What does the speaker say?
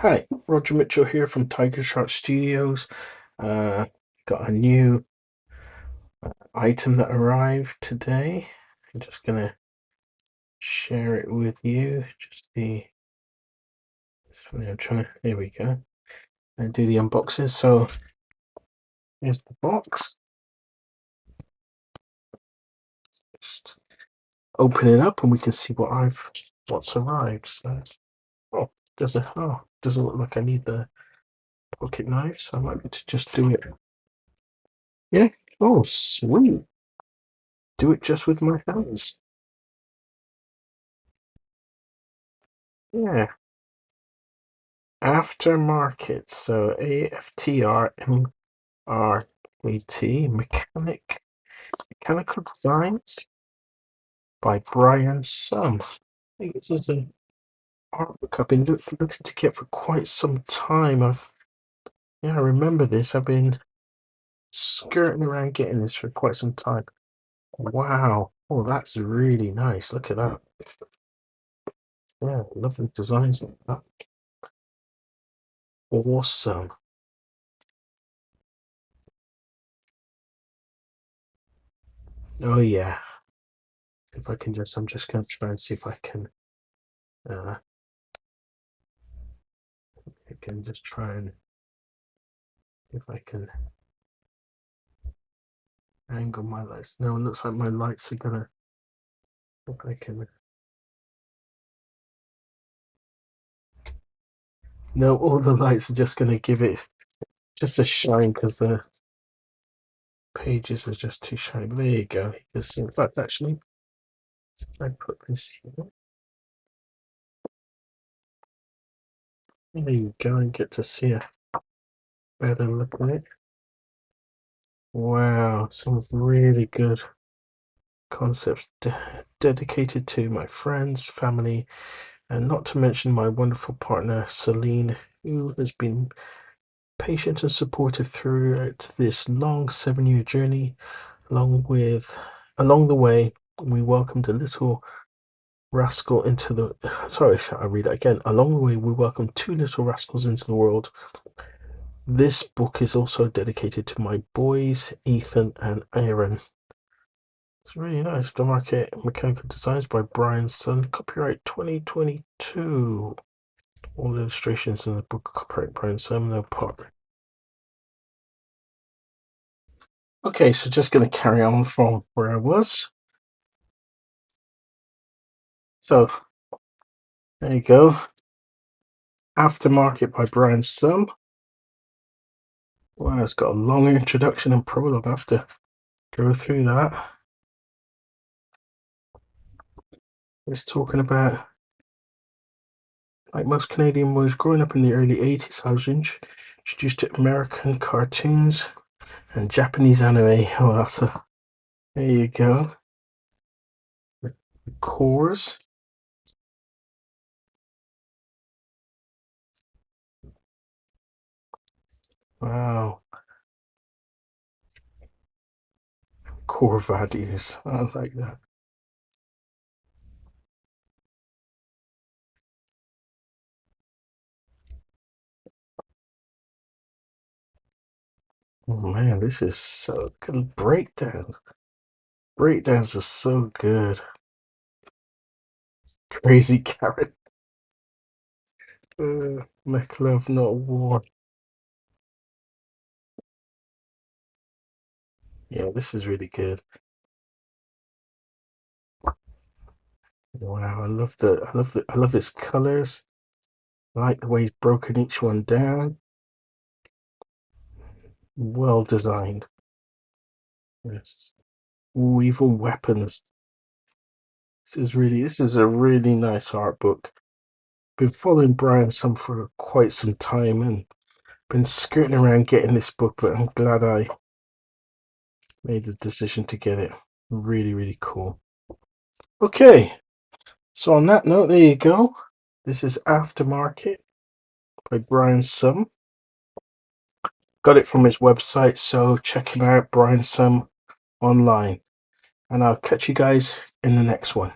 Hi, Roger Mitchell here from Tiger Shark Studios. Uh, got a new item that arrived today. I'm just gonna share it with you. Just it's funny, I'm trying to, here we go. And do the unboxing. So here's the box. Just open it up and we can see what's arrived. So, oh, doesn't look like I need the pocket knife, so I might be to just do it. Yeah. Oh, sweet. Do it just with my hands. Yeah. Aftermarket, so Aftrmrkt, Mechanical Designs by Brian Sum. I think this is an art book I've been looking to get for quite some time. I remember this. I've been skirting around getting this for quite some time. Wow. Oh, that's really nice. Look at that. Yeah, love the designs like that. Awesome. Oh yeah. If I can I'm just going to try and see if uh, I can just try and if I can angle my lights. No, it looks like my lights are gonna. If I can. No, all the lights are just gonna give it just a shine because the pages are just too shiny. But there you go. You can see. In fact, actually, if I put this here, there you go, and get to see a better look at it. Wow, some really good concepts dedicated to my friends, family, and not to mention my wonderful partner Celine, who has been patient and supportive throughout this long 7-year journey. Along the way, we welcomed a little rascal into the. Sorry, shall I read that again? Along the way, we welcomed two little rascals into the world. This book is also dedicated to my boys, Ethan and Aaron. It's really nice. The Market Mechanical Designs by Brian Sun. Copyright 2022. All the illustrations in the book copyright Brian Sun. No part. Okay, so just going to carry on from where I was. So there you go. Aftermarket by Brian Sum. Wow, it's got a long introduction and prologue. I have to go through that. It's talking about, like most Canadian boys, growing up in the early 80s, I was introduced to American cartoons and Japanese anime. Oh, there you go. The cores. Wow. Core values. I like that. Oh man, this is so good. Breakdowns. Breakdowns are so good. Crazy carrot. Mech love, not war. Yeah, this is really good. Wow, I love its colors. I like the way he's broken each one down. Well designed. Yes. Ooh, even weapons. This is a really nice art book. Been following Brian some for quite some time and been skirting around getting this book, but I'm glad I made the decision to get it. Really, really cool. Okay, so on that note, there you go. This is Aftermarket by Brian Sum. Got it from his website, so check him out, Brian Sum online. And I'll catch you guys in the next one.